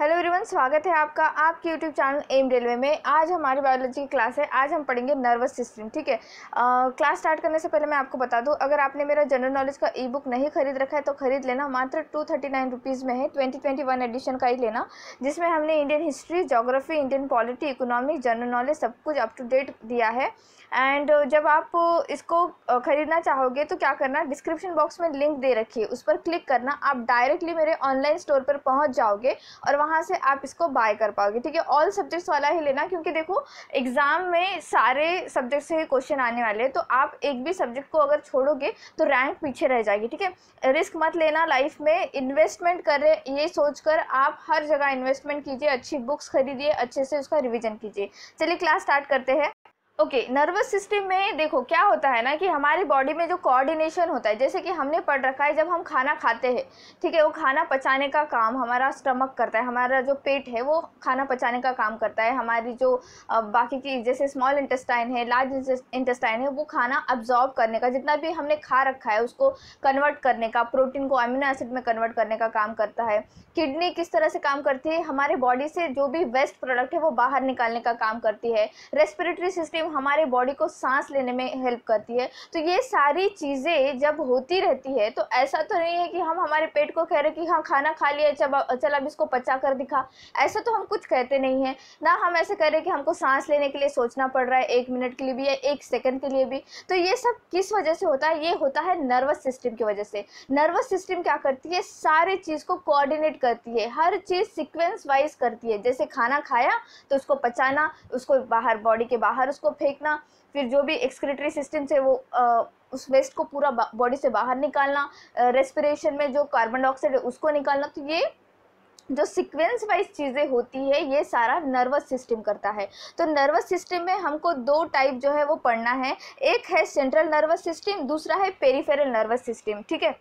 Hello everyone, स्वागत है आपका आपके यूट्यूब चैनल एम रेलवे में। आज हमारी बायोलॉजी की क्लास है। आज हम पढ़ेंगे नर्वस सिस्टम। ठीक है, क्लास स्टार्ट करने से पहले मैं आपको बता दूं, अगर आपने मेरा जनरल नॉलेज का ई बुक नहीं खरीद रखा है तो खरीद लेना। मात्र 239 रुपीज़ में है। 2021 एडिशन का ही लेना, जिसमें हमने Indian history, geography, Indian polity, economics, general knowledge सब कुछ अप टू डेट दिया है। एंड जब आप इसको ख़रीदना चाहोगे तो क्या करना, डिस्क्रिप्शन बॉक्स में लिंक दे रखी है, उस पर क्लिक करना। आप डायरेक्टली मेरे ऑनलाइन स्टोर पर पहुंच जाओगे और वहां से आप इसको बाय कर पाओगे। ठीक है, ऑल सब्जेक्ट्स वाला ही लेना, क्योंकि देखो एग्ज़ाम में सारे सब्जेक्ट से क्वेश्चन आने वाले हैं, तो आप एक भी सब्जेक्ट को अगर छोड़ोगे तो रैंक पीछे रह जाएगी। ठीक है, रिस्क मत लेना लाइफ में, इन्वेस्टमेंट करें ये सोचकर आप हर जगह इन्वेस्टमेंट कीजिए, अच्छी बुक्स खरीदिए, अच्छे से उसका रिविजन कीजिए। चलिए क्लास स्टार्ट करते हैं। ओके, नर्वस सिस्टम में देखो क्या होता है ना कि हमारी बॉडी में जो कोऑर्डिनेशन होता है, जैसे कि हमने पढ़ रखा है, जब हम खाना खाते हैं, ठीक है, वो खाना पचाने का काम हमारा स्टमक करता है, हमारा जो पेट है वो खाना पचाने का काम करता है। हमारी जो बाकी की जैसे स्मॉल इंटेस्टाइन है, लार्ज इंटेस्टाइन है, वो खाना अब्जॉर्ब करने का, जितना भी हमने खा रखा है उसको कन्वर्ट करने का, प्रोटीन को अमीनो एसिड में कन्वर्ट करने का काम करता है। किडनी किस तरह से काम करती है, हमारे बॉडी से जो भी वेस्ट प्रोडक्ट है वो बाहर निकालने का काम करती है। रेस्पिरेटरी सिस्टम हमारे बॉडी को सांस लेने में हेल्प करती है। तो ये सारी चीज़ें जब होती रहती है तो ऐसा तो नहीं है कि हम हमारे पेट को कह रहे कि हाँ खाना खा लिया, चल अब इसको पचा कर दिखा, ऐसा तो हम कुछ कहते नहीं हैं ना। हम ऐसे कह रहे कि हमको सांस लेने के लिए सोचना पड़ रहा है 1 मिनट के लिए भी या 1 सेकंड के लिए भी। तो ये सब किस वजह से होता है, ये होता है नर्वस सिस्टम की वजह से। नर्वस सिस्टम क्या करती है, सारी चीज़ को कोऑर्डिनेट करती है, हर चीज़ सीक्वेंस वाइज करती है। जैसे खाना खाया तो उसको पचाना, उसको बाहर बॉडी के बाहर उसको फेंकना, फिर जो भी एक्सक्रीटरी सिस्टम से वो उस वेस्ट को पूरा बॉडी से बाहर निकालना, रेस्पिरेशन में जो कार्बन डाइऑक्साइड है उसको निकालना। तो ये जो सीक्वेंस वाइज चीज़ें होती है ये सारा नर्वस सिस्टम करता है। तो नर्वस सिस्टम में हमको 2 टाइप जो है वो पढ़ना है। एक है सेंट्रल नर्वस सिस्टम, दूसरा है पेरिफेरल नर्वस सिस्टम। ठीक है,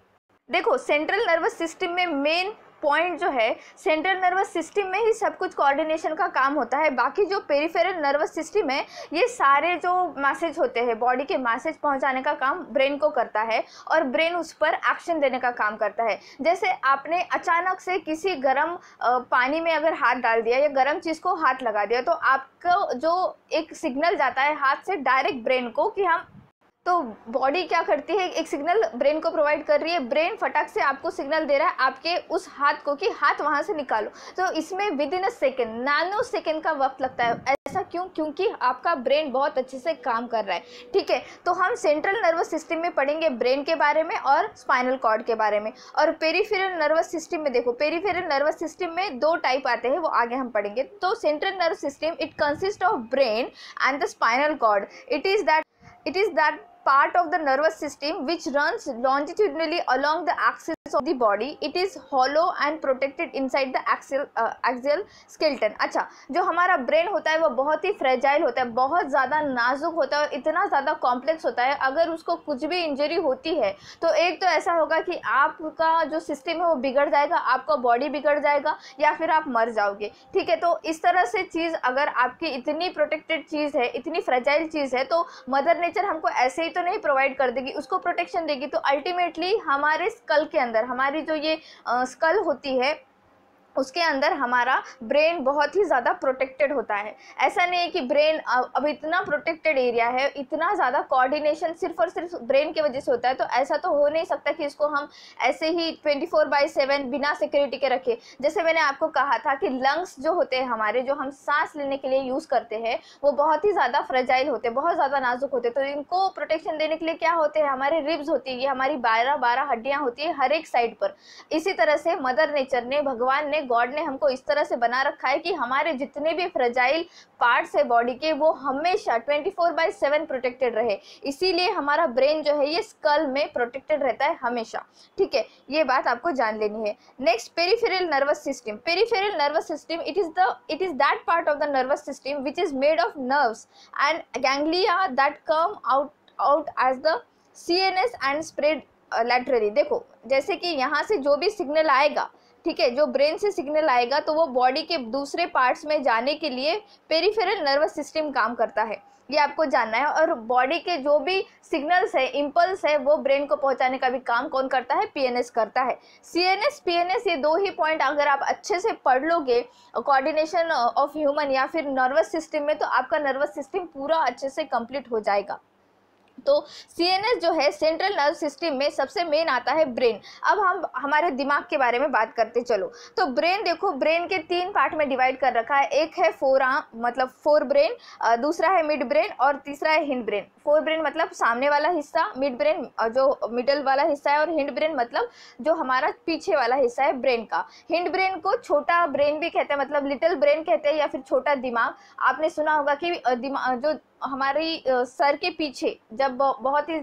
देखो सेंट्रल नर्वस सिस्टम में मेन पॉइंट जो है, सेंट्रल नर्वस सिस्टम में ही सब कुछ कोऑर्डिनेशन का काम होता है। बाकी जो पेरिफेरल नर्वस सिस्टम है, ये सारे जो मैसेज होते हैं, बॉडी के मैसेज पहुंचाने का काम ब्रेन को करता है और ब्रेन उस पर एक्शन देने का काम करता है। जैसे आपने अचानक से किसी गर्म पानी में अगर हाथ डाल दिया या गर्म चीज़ को हाथ लगा दिया, तो आपको जो एक सिग्नल जाता है हाथ से डायरेक्ट ब्रेन को कि हम, तो बॉडी क्या करती है, एक सिग्नल ब्रेन को प्रोवाइड कर रही है, ब्रेन फटाक से आपको सिग्नल दे रहा है आपके उस हाथ को कि हाथ वहाँ से निकालो। तो इसमें with in a second, nano second का वक्त लगता है। ऐसा क्यों, क्योंकि आपका ब्रेन बहुत अच्छे से काम कर रहा है। ठीक है, तो हम सेंट्रल नर्वस सिस्टम में पढ़ेंगे ब्रेन के बारे में और स्पाइनल कॉर्ड के बारे में। और पेरिफेरल नर्वस सिस्टम में देखो, पेरिफेरल नर्वस सिस्टम में 2 टाइप आते हैं, वो आगे हम पढ़ेंगे। तो central nervous system it consist of brain and the spinal cord. It is that part of the nervous system which runs longitudinally along the axis of the body. It is hollow and protected inside the axial skeleton. अच्छा, जो हमारा brain होता है वो बहुत ही fragile होता है, बहुत ज़्यादा नाजुक होता है और इतना ज़्यादा कॉम्प्लेक्स होता है। अगर उसको कुछ भी इंजरी होती है तो एक तो ऐसा होगा कि आपका जो सिस्टम है वो बिगड़ जाएगा, आपका बॉडी बिगड़ जाएगा या फिर आप मर जाओगे। ठीक है, तो इस तरह से चीज़, अगर आपकी इतनी प्रोटेक्टेड चीज़ है, इतनी फ्रेजाइल चीज़ है, तो मदर नेचर हमको ऐसे ही तो नहीं प्रोवाइड कर देगी, उसको प्रोटेक्शन देगी। तो अल्टीमेटली हमारे स्कल के अंदर, हमारी जो ये स्कल होती है उसके अंदर हमारा ब्रेन बहुत ही ज़्यादा प्रोटेक्टेड होता है। ऐसा नहीं है कि ब्रेन अब इतना प्रोटेक्टेड एरिया है, इतना ज़्यादा कोऑर्डिनेशन सिर्फ और सिर्फ ब्रेन की वजह से होता है। तो ऐसा तो हो नहीं सकता कि इसको हम ऐसे ही 24/7 बिना सिक्योरिटी के रखें। जैसे मैंने आपको कहा था कि लंग्स जो होते हैं हमारे, जो हम सांस लेने के लिए यूज़ करते हैं, वो बहुत ही ज़्यादा फ्रेजाइल होते हैं, बहुत ज़्यादा नाजुक होते हैं। तो इनको प्रोटेक्शन देने के लिए क्या होते हैं, हमारे रिब्स होती है, ये हमारी 12 हड्डियाँ होती है हर एक साइड पर। इसी तरह से मदर नेचर ने, भगवान ने, गॉड ने हमको इस तरह से बना रखा है कि हमारे जितने भी फ्रेजाइल पार्ट्स है बॉडी के, वो हमेशा 24/7 प्रोटेक्टेड रहे। इसीलिए हमारा ब्रेन जो है ये स्कल में प्रोटेक्टेड रहता है हमेशा। ठीक है, ये बात आपको जान लेनी है। Next, peripheral nervous system. Peripheral nervous system it is that part of the nervous system which is made of nerves and ganglia that come out as the CNS and spread laterally. देखो जैसे कि यहाँ से जो भी signal आएगा, ठीक है, जो ब्रेन से सिग्नल आएगा तो वो बॉडी के दूसरे पार्ट्स में जाने के लिए पेरिफेरल नर्वस सिस्टम काम करता है, ये आपको जानना है। और बॉडी के जो भी सिग्नल्स है, इम्पल्स है, वो ब्रेन को पहुंचाने का भी काम कौन करता है? पीएनएस करता है। सीएनएस, पीएनएस, ये दो ही पॉइंट अगर आप अच्छे से पढ़ लोगे कोऑर्डिनेशन ऑफ ह्यूमन या फिर नर्वस सिस्टम में, तो आपका नर्वस सिस्टम पूरा अच्छे से कंप्लीट हो जाएगा। तो सीएनएस जो है सेंट्रल नर्व सिस्टम में सबसे मेन आता है ब्रेन। अब हम हमारे दिमाग के बारे में बात करते चलो। तो ब्रेन देखो, ब्रेन के 3 पार्ट में डिवाइड कर रखा है। एक है मतलब फोर ब्रेन, दूसरा है मिड ब्रेन और तीसरा है हिंड ब्रेन। फोर ब्रेन मतलब सामने वाला हिस्सा, मिड ब्रेन जो मिडल वाला हिस्सा है, और हिंड ब्रेन मतलब जो हमारा पीछे वाला हिस्सा है ब्रेन का। हिंड ब्रेन को छोटा ब्रेन भी कहते हैं, मतलब लिटिल ब्रेन कहते हैं या फिर छोटा दिमाग। आपने सुना होगा कि दिमाग जो हमारी सर के पीछे जब बहुत ही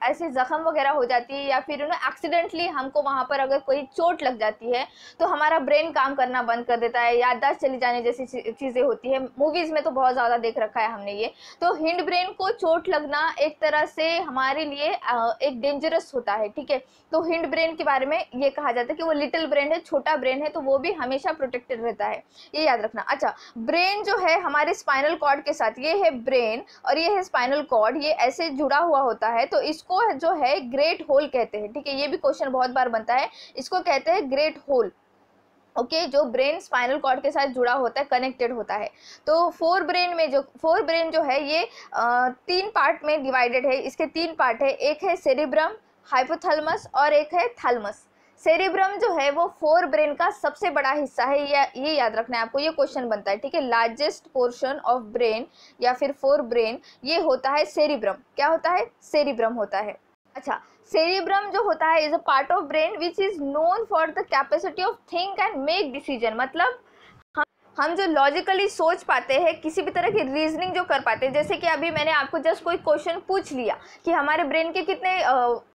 ऐसे जख्म वगैरह हो जाती है या फिर एक्सीडेंटली हमको वहाँ पर अगर कोई चोट लग जाती है तो हमारा ब्रेन काम करना बंद कर देता है, याददाश्त चली जाने जैसी चीज़ें होती है। मूवीज़ में तो बहुत ज़्यादा देख रखा है हमने ये। तो हिंड ब्रेन को चोट लगना एक तरह से हमारे लिए एक डेंजरस होता है, ठीक है। तो हिंड ब्रेन के बारे में ये कहा जाता है कि वो लिटिल ब्रेन है, छोटा ब्रेन है, तो वो भी हमेशा प्रोटेक्टेड रहता है, ये याद रखना। अच्छा, ब्रेन जो है हमारे स्पाइनल कॉर्ड के साथ, ये है ब्रेन और ये है स्पाइनल कॉर्ड, ये ऐसे जुड़ा हुआ होता है, तो इसको जो है ग्रेट होल कहते हैं, ठीक है। ये भी क्वेश्चन बहुत बार बनता है, इसको कहते हैं ग्रेट होल, ओके। जो ब्रेन स्पाइनल कॉर्ड के साथ जुड़ा होता है, कनेक्टेड होता है। तो फोर ब्रेन जो है ये 3 पार्ट में डिवाइडेड है। इसके 3 पार्ट है, एक है सेरिब्रम, हाइपोथैलेमस और एक है थैलेमस। सेरिब्रम जो है वो फोर ब्रेन का सबसे बड़ा हिस्सा है, ये याद रखना है आपको, ये क्वेश्चन बनता है, ठीक है। लार्जेस्ट पोर्शन ऑफ ब्रेन या फिर फोर ब्रेन ये होता है सेरिब्रम। क्या होता है? सेरिब्रम होता है। अच्छा, सेरिब्रम जो होता है is a part of brain which is known for the capacity of think and make decision. मतलब हम जो लॉजिकली सोच पाते हैं, किसी भी तरह की रीजनिंग जो कर पाते हैं, जैसे कि अभी मैंने आपको जस्ट कोई क्वेश्चन पूछ लिया कि हमारे ब्रेन के कितने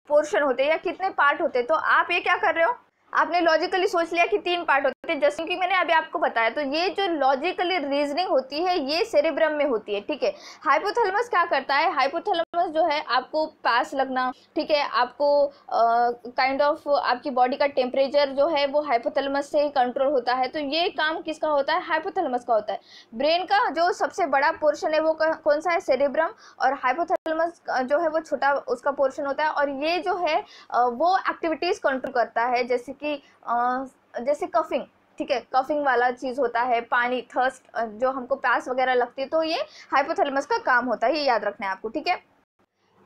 पोर्शन होते हैं या कितने पार्ट होते हैं, तो आप ये क्या कर रहे हो, आपने लॉजिकली सोच लिया कि 3 पार्ट होते हैं, जैसे कि मैंने अभी आपको बताया। तो ये जो लॉजिकली रीजनिंग होती है ये सेरिब्रम में होती है, ठीक है। हाइपोथैलेमस क्या करता है? हाइपोथैलेमस जो है आपको प्यास लगना, ठीक है, आपको काइंड ऑफ आपकी बॉडी का टेम्परेचर जो है वो हाइपोथैलेमस से ही कंट्रोल होता है। तो ये काम किसका होता है? हाइपोथैलेमस का होता है। ब्रेन का जो सबसे बड़ा पोर्शन है वो कौन सा है? सेरिब्रम। और हाइपोथैलेमस जो है वो छोटा उसका पोर्शन होता है, और ये जो है वो एक्टिविटीज़ कंट्रोल करता है, जैसे कफिंग, ठीक है, कफिंग वाला चीज़ होता है, पानी, थर्स्ट, जो हमको प्यास वगैरह लगती है, तो ये हाइपोथैलेमस का काम होता है, ये याद रखना है आपको, ठीक है।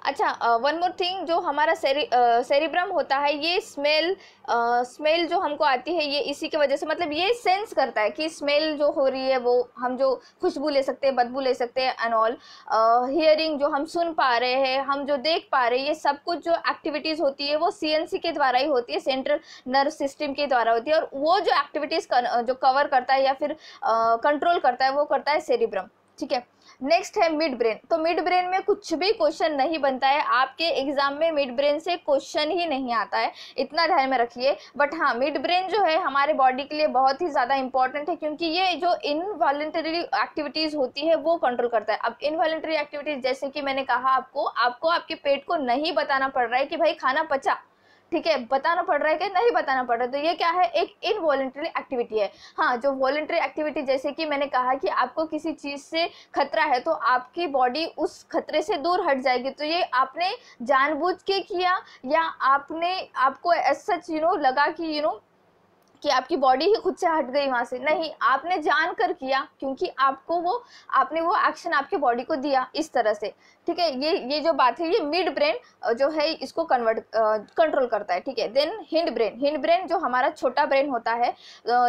अच्छा, वन मोर थिंग, जो हमारा सेरिब्रम होता है ये स्मेल जो हमको आती है ये इसी की वजह से, मतलब ये सेंस करता है कि स्मेल जो हो रही है वो हम जो खुशबू ले सकते हैं, बदबू ले सकते हैं एंड ऑल। हियरिंग जो हम सुन पा रहे हैं, हम जो देख पा रहे हैं, ये सब कुछ जो एक्टिविटीज़ होती है वो सीएनसी के द्वारा ही होती है, सेंट्रल नर्व सिस्टम के द्वारा होती है। और वो जो एक्टिविटीज़ जो कवर करता है या फिर कंट्रोल करता है वो करता है सेरिब्रम, ठीक है। नेक्स्ट है मिड ब्रेन। तो मिड ब्रेन में कुछ भी क्वेश्चन नहीं बनता है, आपके एग्जाम में मिड ब्रेन से क्वेश्चन ही नहीं आता है, इतना ध्यान में रखिए। बट हाँ, मिड ब्रेन जो है हमारे बॉडी के लिए बहुत ही ज़्यादा इंपॉर्टेंट है, क्योंकि ये जो इनवॉलंटरी एक्टिविटीज़ होती है वो कंट्रोल करता है। अब इनवॉलंटरी एक्टिविटीज़ जैसे कि मैंने कहा आपको आपके पेट को नहीं बताना पड़ रहा है कि भाई खाना पचा, ठीक है, बताना पड़ रहा है कि नहीं बताना पड़ रहा है, तो ये क्या है? एक इनवॉलंटरी एक्टिविटी है। हाँ, जो वॉलंटरी एक्टिविटी जैसे कि मैंने कहा कि आपको किसी चीज़ से खतरा है तो आपकी बॉडी उस खतरे से दूर हट जाएगी, तो ये आपने जानबूझ के किया या आपको ऐसा सच लगा कि आपकी बॉडी ही खुद से हट गई वहाँ से, नहीं, आपने जान कर किया, क्योंकि आपने वो एक्शन आपके बॉडी को दिया इस तरह से, ठीक है। ये जो बात है ये मिड ब्रेन जो है इसको कंट्रोल करता है, ठीक है। देन हिंड ब्रेन जो हमारा छोटा ब्रेन होता है,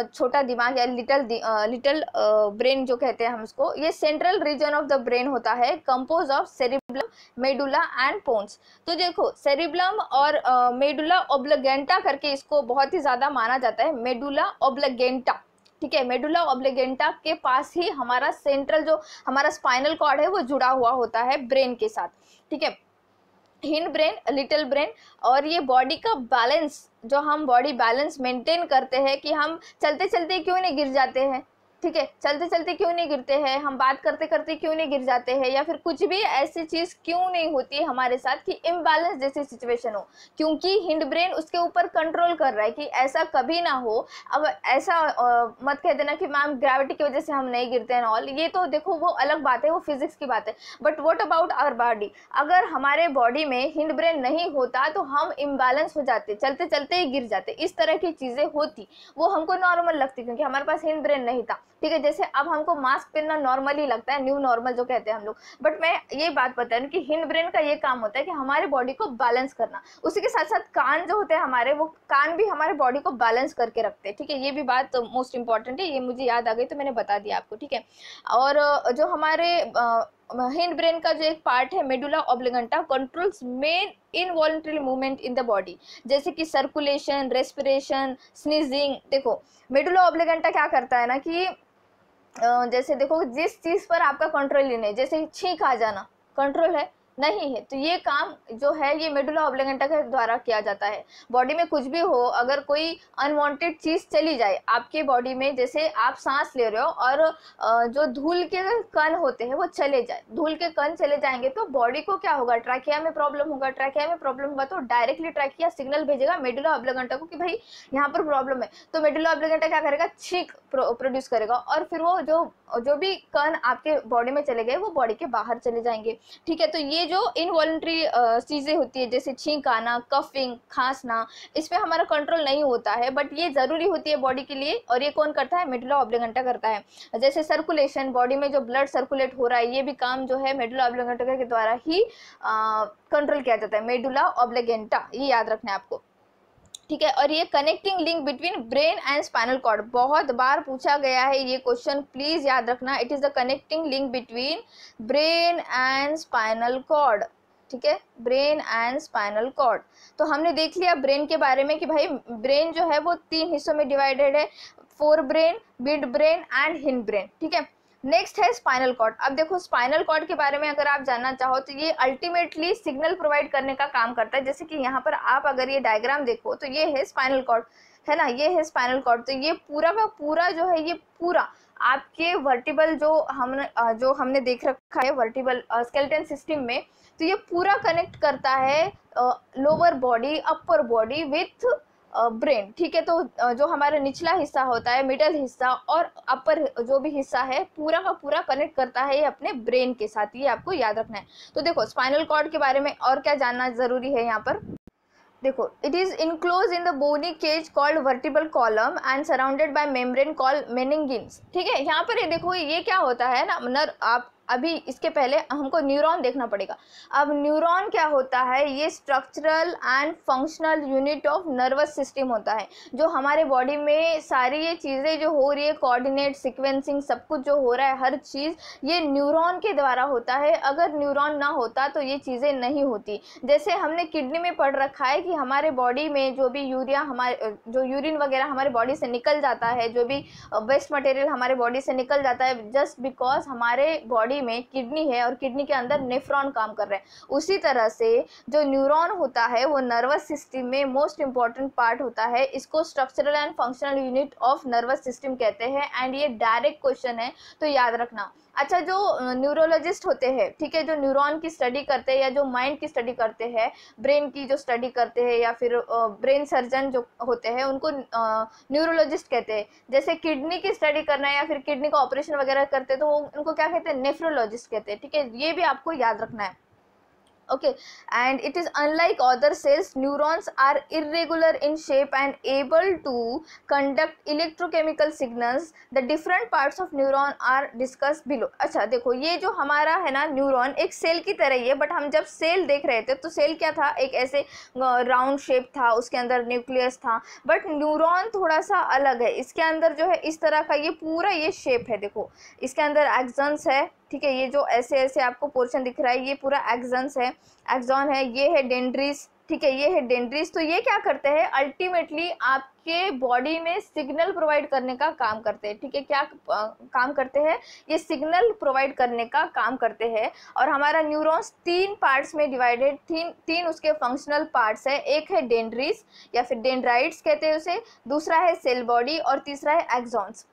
छोटा दिमाग या लिटिल ब्रेन जो कहते हैं हम इसको, ये central region of the brain होता है, compose of cerebrum, medulla and pons. तो देखो, सेरिब्रम और मेडुला ऑब्लिगेंटा करके इसको बहुत ही ज़्यादा माना जाता है, मेडुला ऑब्लिगेंटा, ठीक है। मेडुला ऑब्लिगेंटा के पास ही हमारा सेंट्रल जो हमारा स्पाइनल कॉर्ड है वो जुड़ा हुआ होता है ब्रेन के साथ, ठीक है। हिंड ब्रेन, लिटिल ब्रेन, और ये बॉडी का बैलेंस, जो हम बॉडी बैलेंस मेंटेन करते हैं कि हम चलते चलते क्यों नहीं गिर जाते हैं, ठीक है, चलते चलते क्यों नहीं गिरते हैं, हम बात करते करते क्यों नहीं गिर जाते हैं, या फिर कुछ भी ऐसी चीज़ क्यों नहीं होती है हमारे साथ कि इम्बैलेंस जैसी सिचुएशन हो, क्योंकि हिंड ब्रेन उसके ऊपर कंट्रोल कर रहा है कि ऐसा कभी ना हो। अब ऐसा मत कह देना कि मैम ग्रेविटी की वजह से हम नहीं गिरते हैं ऑल, ये तो देखो वो अलग बात है, वो फिजिक्स की बात है। But what about our body, अगर हमारे बॉडी में हिंड ब्रेन नहीं होता तो हम इम्बैलेंस हो जाते, चलते चलते ही गिर जाते, इस तरह की चीज़ें होती, वो हमको नॉर्मल लगती क्योंकि हमारे पास हिंड ब्रेन नहीं था। ठीक है, जैसे अब हमको मास्क पहनना नॉर्मल ही लगता है, न्यू नॉर्मल जो कहते हैं हम लोग। बट मैं ये बात बता रही हूँ कि हिंड ब्रेन का ये काम होता है कि हमारे बॉडी को बैलेंस करना, उसी के साथ साथ कान जो होते हैं हमारे, वो कान भी हमारे बॉडी को बैलेंस करके रखते हैं। ठीक है, ये भी बात मोस्ट इंपॉर्टेंट है, ये मुझे याद आ गई तो मैंने बता दिया आपको। ठीक है, और जो हमारे हिंड ब्रेन का जो एक पार्ट है medulla oblongata, controls main involuntary movement in the body, जैसे कि सर्कुलेशन, रेस्पिरेशन, स्नीजिंग। देखो मेडुला ऑब्लिगेंटा क्या करता है ना कि जैसे देखो जिस चीज़ पर आपका कंट्रोल ही नहीं, जैसे छींक आ जाना कंट्रोल है नहीं है, तो ये काम जो है ये मेडुला ऑब्लिगेंटा के द्वारा किया जाता है। बॉडी में कुछ भी हो, अगर कोई अनवांटेड चीज़ चली जाए आपके बॉडी में, जैसे आप सांस ले रहे हो और जो धूल के कण होते हैं वो चले जाए, धूल के कण चले जाएंगे तो बॉडी को क्या होगा, ट्रैकिया में प्रॉब्लम होगा, ट्रैकिया में प्रॉब्लम होगा तो डायरेक्टली ट्रैकिया सिग्नल भेजेगा मेडुला ऑब्लिगेंटा को कि भाई यहाँ पर प्रॉब्लम है, तो मेडुला ऑब्लिगेंटा क्या करेगा, छींक प्रोड्यूस करेगा और फिर वो जो भी कण आपके बॉडी में चले गए वो बॉडी के बाहर चले जाएंगे। ठीक है, तो ये जो इनवॉलंटरी चीज़ें होती है जैसे छींक आना, कफिंग, खांसना, इस पे हमारा कंट्रोल नहीं होता है, बट ये ज़रूरी होती है बॉडी के लिए, और ये कौन करता है, मेडुला ऑब्लिगेंटा करता है। जैसे सर्कुलेशन, बॉडी में जो ब्लड सर्कुलेट हो रहा है, ये भी काम जो है मेडुला ऑब्लिगेंटा के द्वारा ही कंट्रोल किया जाता है, मेडुला ऑब्लिगेंटा, ये याद रखना है आपको। ठीक है, और ये connecting link between brain and spinal cord, बहुत बार पूछा गया है ये क्वेश्चन, प्लीज याद रखना, it is the connecting link between brain and spinal cord. ठीक है, ब्रेन एंड स्पाइनल कॉर्ड। तो हमने देख लिया ब्रेन के बारे में कि भाई ब्रेन जो है वो 3 हिस्सों में डिवाइडेड है, fore brain, mid brain and hind brain. ठीक है, नेक्स्ट है स्पाइनल कॉर्ड। अब देखो स्पाइनल कॉर्ड के बारे में अगर आप जानना चाहो तो ये अल्टीमेटली सिग्नल प्रोवाइड करने का काम करता है। जैसे कि यहाँ पर आप अगर ये डायग्राम देखो तो ये है स्पाइनल कॉर्ड, है ना, ये है स्पाइनल कॉर्ड। तो ये पूरा का पूरा जो है ये पूरा आपके वर्टिबल जो हमने देख रखा है वर्टिबल स्केलेटन सिस्टम में, तो ये पूरा कनेक्ट करता है lower body upper body with brain. ठीक है, तो जो हमारा निचला हिस्सा होता है, मिडल हिस्सा और अपर जो भी हिस्सा है, पूरा का पूरा कनेक्ट करता है ये अपने ब्रेन के साथ, ये आपको याद रखना है। तो देखो स्पाइनल कॉर्ड के बारे में और क्या जानना जरूरी है यहाँ पर, देखो it is enclose in the bony cage called vertebral column and surrounded by membrane called meninges. ठीक है, यहाँ पर ये देखो ये क्या होता है ना, आप अभी इसके पहले हमको न्यूरॉन देखना पड़ेगा। अब न्यूरॉन क्या होता है, ये structural and functional unit of nervous system होता है, जो हमारे बॉडी में सारी ये चीज़ें जो हो रही है, कोऑर्डिनेट, सीक्वेंसिंग, सब कुछ जो हो रहा है, हर चीज़ ये न्यूरॉन के द्वारा होता है। अगर न्यूरॉन ना होता तो ये चीज़ें नहीं होती। जैसे हमने किडनी में पढ़ रखा है कि हमारे बॉडी में जो भी जो यूरिन वगैरह हमारे बॉडी से निकल जाता है, जो भी वेस्ट मटेरियल हमारे बॉडी से निकल जाता है, जस्ट बिकॉज हमारे बॉडी में किडनी है और किडनी के अंदर नेफ्रॉन काम कर रहे हैं। उसी तरह से जो न्यूरॉन होता है वो नर्वस सिस्टम में मोस्ट इंपॉर्टेंट पार्ट होता है। इसको structural and functional unit of nervous system कहते हैं एंड ये डायरेक्ट क्वेश्चन है, तो याद रखना। अच्छा, जो न्यूरोलॉजिस्ट होते हैं, ठीक है, जो न्यूरॉन की स्टडी करते हैं या जो माइंड की स्टडी करते हैं, ब्रेन की जो स्टडी करते हैं, या फिर ब्रेन सर्जन जो होते हैं उनको न्यूरोलॉजिस्ट कहते हैं। जैसे किडनी की स्टडी करना है या फिर किडनी का ऑपरेशन वगैरह करते हैं तो उनको क्या कहते हैं, नेफ्रोलॉजिस्ट कहते हैं। ठीक है, ये भी आपको याद रखना है। Okay, and it is unlike other cells, neurons are irregular in shape and able to conduct electrochemical signals. The different parts of neuron are discussed below. अच्छा देखो, ये जो हमारा है ना न्यूरॉन एक सेल की तरह ही है, बट हम जब सेल देख रहे थे तो सेल क्या था, एक ऐसे राउंड शेप था, उसके अंदर न्यूक्लियस था। बट न्यूरॉन थोड़ा सा अलग है, इसके अंदर जो है इस तरह का ये पूरा ये शेप है। देखो इसके अंदर एक्सन्स है, ठीक है, ये जो ऐसे ऐसे आपको पोर्शन दिख रहा है ये पूरा एक्सन्स है, एक्सॉन है, ये है डेंड्रिस। ठीक है, ये है डेंड्रिस। तो ये क्या करते हैं, अल्टीमेटली आपके बॉडी में सिग्नल प्रोवाइड करने का काम करते हैं। ठीक है, क्या काम करते हैं, ये सिग्नल प्रोवाइड करने का काम करते हैं। और हमारा न्यूरॉन्स 3 पार्ट्स में डिवाइडेड, तीन उसके फंक्शनल पार्ट्स है। एक है डेंड्रिस या फिर डेंड्राइट्स कहते हैं उसे, दूसरा है सेल बॉडी और तीसरा है एक्सॉन्स।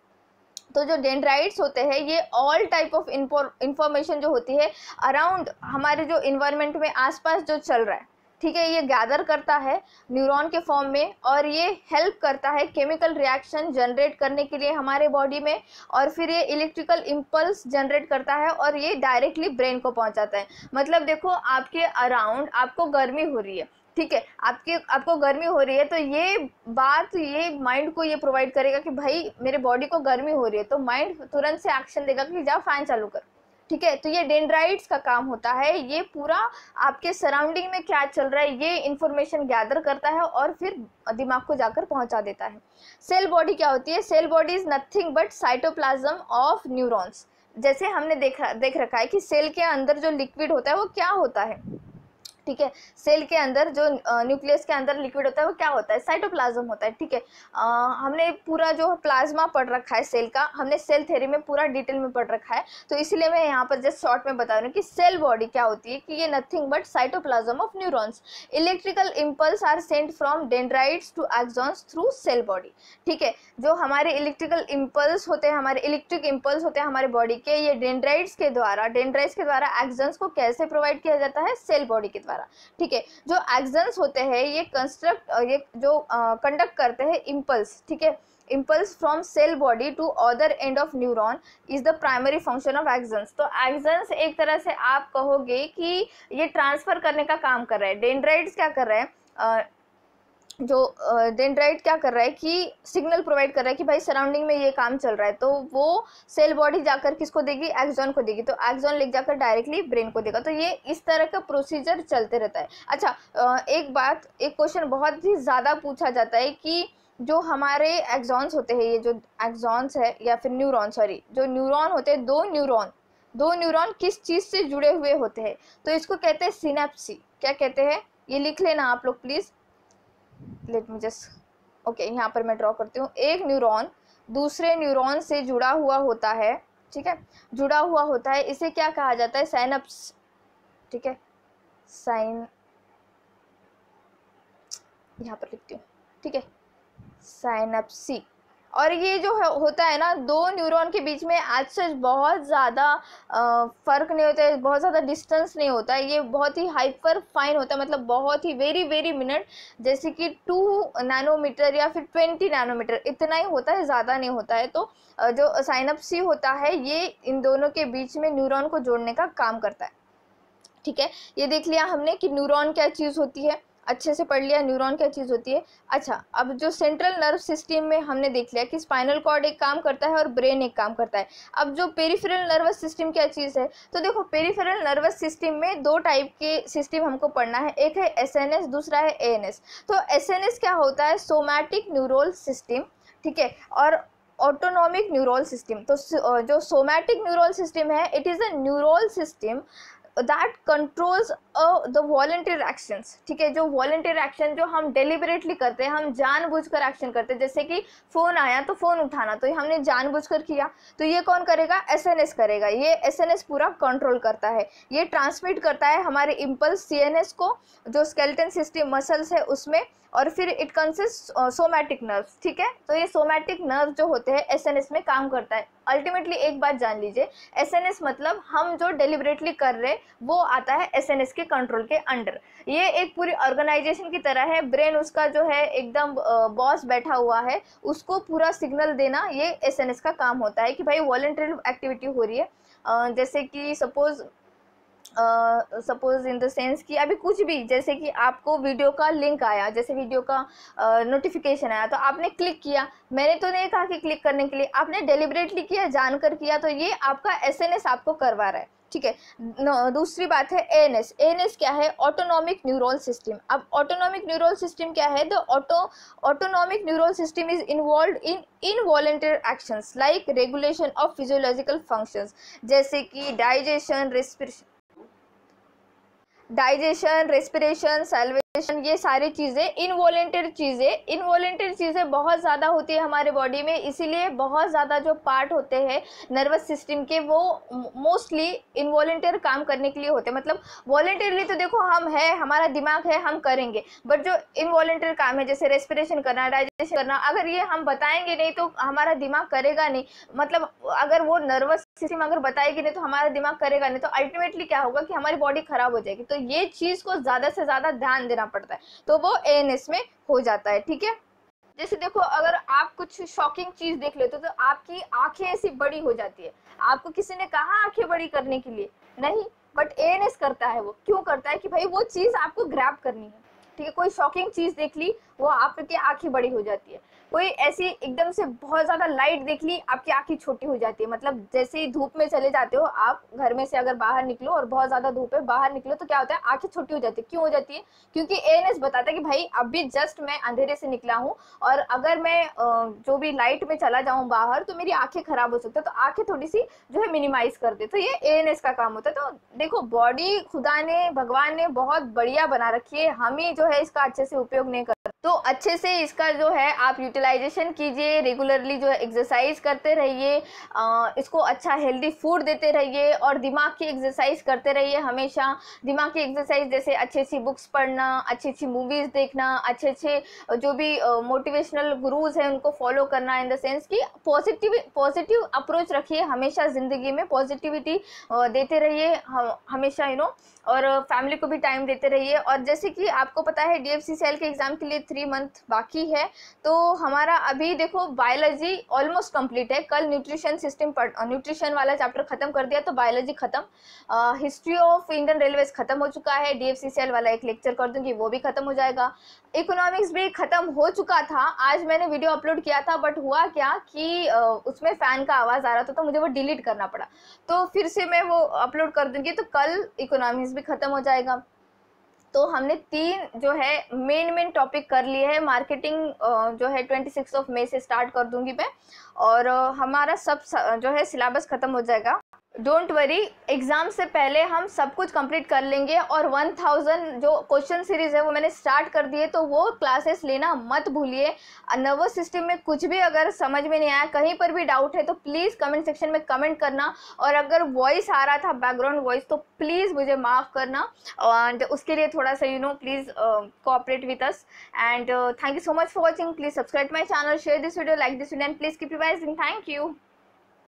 तो जो डेंड्राइट्स होते हैं ये ऑल टाइप ऑफ इंफॉर्मेशन जो होती है अराउंड हमारे जो इन्वायरमेंट में आसपास जो चल रहा है, ठीक है, ये गैदर करता है न्यूरॉन के फॉर्म में, और ये हेल्प करता है केमिकल रिएक्शन जनरेट करने के लिए हमारे बॉडी में, और फिर ये इलेक्ट्रिकल इम्पल्स जनरेट करता है और ये डायरेक्टली ब्रेन को पहुंचाता है। मतलब देखो, आपके अराउंड आपको गर्मी हो रही है, ठीक है, आपको गर्मी हो रही है, तो ये माइंड को ये प्रोवाइड करेगा कि भाई मेरे बॉडी को गर्मी हो रही है, तो माइंड तुरंत से एक्शन देगा कि जाओ फैन चालू कर, ठीक है। तो ये डेंड्राइट्स का काम होता है, ये पूरा आपके सराउंडिंग में क्या चल रहा है ये इंफॉर्मेशन गैदर करता है और फिर दिमाग को जाकर पहुंचा देता है। सेल बॉडी क्या होती है? Cell body is nothing but cytoplasm of neurons. जैसे हमने देख रखा है कि सेल के अंदर जो लिक्विड होता है वो क्या होता है, ठीक है, सेल के अंदर जो न्यूक्लियस के अंदर लिक्विड होता है वो क्या होता है? साइटोप्लाज्म होता है, ठीक है। हमने पूरा जो प्लाज्मा पढ़ रखा है सेल का, हमने सेल थ्योरी में पूरा डिटेल में पढ़ रखा है, तो इसीलिए मैं यहाँ पर जस्ट शॉर्ट में बता रही हूँ कि सेल बॉडी क्या होती है, कि ये nothing but cytoplasm of neurons. Electrical impulse are sent from dendrites to axons through cell body, ठीक है। जो हमारे इलेक्ट्रिकल इम्पल्स होते हैं, हमारे इलेक्ट्रिक इम्पल्स होते हैं हमारे बॉडी के, ये डेंड्राइट्स के द्वारा एक्सॉन्स को कैसे प्रोवाइड किया जाता है? सेल बॉडी के द्वारा, ठीक है। जो एक्सन्स होते हैं ये कंडक्ट करते हैं इम्पल्स, ठीक है, impulse from cell body to other end of neuron is the primary function of axons. तो एक्सन्स एक तरह से आप कहोगे कि ये ट्रांसफर करने का काम कर रहा है। डेंड्राइट्स क्या कर रहे हैं? डेंड्राइट क्या कर रहा है कि सिग्नल प्रोवाइड कर रहा है कि भाई सराउंडिंग में ये काम चल रहा है, तो वो सेल बॉडी जाकर किसको देगी? एक्सॉन को देगी, तो एक्सॉन ले जाकर डायरेक्टली ब्रेन को देगा। तो ये इस तरह का प्रोसीजर चलते रहता है। अच्छा, एक क्वेश्चन बहुत ही ज़्यादा पूछा जाता है कि जो हमारे एक्सॉन्स होते हैं, ये जो एक्सॉन्स है या फिर जो न्यूरॉन होते हैं, दो न्यूरॉन किस चीज़ से जुड़े हुए होते हैं? तो इसको कहते हैं सिनेप्सी। क्या कहते हैं? ये लिख लेना आप लोग please. Let me just okay, यहाँ पर मैं ड्रॉ करती हूँ। एक न्यूरॉन दूसरे न्यूरॉन से जुड़ा हुआ होता है, ठीक है, जुड़ा हुआ होता है, इसे क्या कहा जाता है? साइनप्स, ठीक है, यहाँ पर लिखती हूँ, ठीक है, साइनप्सी। और ये जो होता है ना, दो न्यूरॉन के बीच में आज से बहुत ज़्यादा फ़र्क नहीं होता है, बहुत ज़्यादा डिस्टेंस नहीं होता है, ये बहुत ही हाइपर फाइन होता है, मतलब बहुत ही वेरी मिनट, जैसे कि 2 नैनोमीटर या फिर 20 नैनोमीटर, इतना ही होता है, ज़्यादा नहीं होता है। तो जो साइनप्सी होता है ये इन दोनों के बीच में न्यूरॉन को जोड़ने का काम करता है, ठीक है। ये देख लिया हमने कि न्यूरॉन क्या चीज़ होती है, अच्छे से पढ़ लिया न्यूरॉन क्या चीज़ होती है। अच्छा, अब जो सेंट्रल नर्व सिस्टम में हमने देख लिया कि स्पाइनल कॉर्ड एक काम करता है और ब्रेन एक काम करता है। अब जो पेरिफेरल नर्वस सिस्टम क्या चीज़ है? तो देखो, पेरिफेरल नर्वस सिस्टम में 2 टाइप के सिस्टम हमको पढ़ना है, एक है एसएनएस, दूसरा है एएनएस। तो एसएनएस क्या होता है? सोमैटिक न्यूरल सिस्टम, ठीक है, और ऑटोनॉमिक न्यूरल सिस्टम। तो जो सोमैटिक न्यूरल सिस्टम है, it is a neural system that controls the volunteer actions, ठीक है। जो वॉलंटियर एक्शन जो हम डेलिबरेटली करते हैं, हम जानबूझकर एक्शन करते हैं, जैसे कि फ़ोन आया तो फ़ोन उठाना, तो हमने जानबूझकर किया, तो ये कौन करेगा? एसएनएस करेगा। ये एसएनएस पूरा कंट्रोल करता है, ये ट्रांसमिट करता है हमारे इम्पल्स सीएनएस को, जो स्केलेटन सिस्टम मसल्स है उसमें, और फिर इट कंसिस्ट सोमैटिक नर्व्स, ठीक है। तो ये सोमैटिक नर्व जो होते हैं एसएनएस में काम करता है। अल्टीमेटली एक बात जान लीजिए, एसएनएस मतलब हम जो डेलिबरेटली कर रहे वो आता है एसएनएस के कंट्रोल के अंडर। ये एक पूरी ऑर्गेनाइजेशन की तरह है, ब्रेन उसका जो है एकदम बॉस बैठा हुआ है, उसको पूरा सिग्नल देना ये एसएनएस का काम होता है कि भाई वॉलंटरी एक्टिविटी हो रही है। जैसे कि सपोज इन द सेंस कि अभी कुछ भी, जैसे कि आपको वीडियो का लिंक आया, जैसे वीडियो का नोटिफिकेशन आया, तो आपने क्लिक किया, मैंने तो नहीं कहा कि क्लिक करने के लिए, आपने डेलिबरेटली किया, जानकर किया, तो ये आपका एसएनएस आपको करवा रहा है, ठीक है। दूसरी बात है एएनएस। एएनएस क्या है? Autonomic neural system. अब ऑटोनॉमिक न्यूरल सिस्टम क्या है? The autonomic neural system is involved in involuntary actions like regulation of physiological functions, जैसे कि डाइजेशन, रेस्पिरेशन, ये सारी चीज़ें इनवॉलेंटरी चीज़ें बहुत ज़्यादा होती है हमारे बॉडी में, इसीलिए बहुत ज़्यादा जो पार्ट होते हैं नर्वस सिस्टम के वो मोस्टली इनवॉलेंटरी काम करने के लिए होते हैं। मतलब वॉलेंटरली तो देखो हम है, हमारा दिमाग है, हम करेंगे, बट जो इनवॉलेंटरी काम है जैसे रेस्पिरेशन करना, डाइजेशन करना, अगर ये हम बताएंगे नहीं तो हमारा दिमाग करेगा नहीं। मतलब अगर वो नर्वस सिस्टम अगर बताएगी नहीं तो हमारा दिमाग करेगा नहीं, तो अल्टीमेटली क्या होगा कि हमारी बॉडी खराब हो जाएगी। तो ये चीज़ को ज़्यादा से ज़्यादा ध्यान देना पड़ता है, तो वो एएनएस में हो जाता है। ठीक है, जैसे देखो अगर आप कुछ शॉकिंग चीज देख लेते हो तो आपकी आंखें ऐसी बड़ी हो जाती है। आपको किसी ने कहा आंखें बड़ी करने के लिए? नहीं, बट एएनएस करता है। वो क्यों करता है? कि भाई वो चीज आपको ग्रैब करनी है। ठीक है, कोई शॉकिंग चीज देख ली, वो आपकी आंखें बड़ी हो जाती है। कोई ऐसी एकदम से बहुत ज्यादा लाइट देख ली, आपकी आंखें छोटी हो जाती है। मतलब जैसे ही धूप में चले जाते हो आप, घर में से अगर बाहर निकलो और बहुत ज्यादा धूप है, बाहर निकलो तो क्या होता है, आंखें छोटी हो जाती है। क्यों हो जाती है? क्योंकि एएनएस बताता है कि भाई अभी जस्ट मैं अंधेरे से निकला हूँ और अगर मैं जो भी लाइट में चला जाऊँ बाहर तो मेरी आंखें खराब हो सकती है, तो आंखें थोड़ी सी जो है मिनिमाइज कर दे। तो ये एएनएस का काम होता है। तो देखो बॉडी खुदा ने, भगवान ने बहुत बढ़िया बना रखी है, हम ही जो है इसका अच्छे से उपयोग नहीं कर। तो अच्छे से इसका जो है आप यूटिलाइजेशन कीजिए, रेगुलरली जो है एक्सरसाइज करते रहिए, इसको अच्छा हेल्दी फूड देते रहिए और दिमाग की एक्सरसाइज करते रहिए हमेशा। दिमाग की एक्सरसाइज जैसे अच्छी अच्छी बुक्स पढ़ना, अच्छी अच्छी मूवीज देखना, अच्छे अच्छे जो भी मोटिवेशनल गुरुज हैं उनको फॉलो करना, इन द सेंस कि पॉजिटिव अप्रोच रखिए हमेशा, ज़िंदगी में पॉजिटिविटी देते रहिए हमेशा, और फैमिली को भी टाइम देते रहिए। और जैसे कि आपको पता है DFCCL के एग्ज़ाम के लिए 3 मंथ बाकी है, तो हमारा अभी देखो बायोलॉजी ऑलमोस्ट कंप्लीट है। कल न्यूट्रिशन वाला चैप्टर खत्म कर दिया, तो बायोलॉजी खत्म। हिस्ट्री ऑफ इंडियन रेलवेज खत्म हो चुका है, DFCCL वाला एक लेक्चर कर दूंगी, वो भी खत्म हो जाएगा। इकोनॉमिक्स भी खत्म हो चुका था, आज मैंने वीडियो अपलोड किया था, बट हुआ क्या कि उसमें फ़ैन का आवाज़ आ रहा था तो मुझे वो डिलीट करना पड़ा, तो फिर से मैं वो अपलोड कर दूंगी। तो कल इकोनॉमिक्स भी खत्म हो जाएगा। तो हमने 3 जो है मेन टॉपिक कर लिए हैं। मार्केटिंग जो है 26 मई से स्टार्ट कर दूंगी मैं, और हमारा सब जो है सिलेबस खत्म हो जाएगा। डोंट वरी, एग्ज़ाम से पहले हम सब कुछ कंप्लीट कर लेंगे। और 1000 जो क्वेश्चन सीरीज़ है वो मैंने स्टार्ट कर दिए, तो वो क्लासेस लेना मत भूलिए। नर्वस सिस्टम में कुछ भी अगर समझ में नहीं आया, कहीं पर भी डाउट है, तो प्लीज़ कमेंट सेक्शन में कमेंट करना। और अगर वॉइस आ रहा था बैकग्राउंड वॉइस तो प्लीज़ मुझे माफ़ करना, एंड उसके लिए थोड़ा सा please cooperate with us. And thank you so much for watching. Please subscribe my channel, share this video, like this video, and please keep revising. Thank you.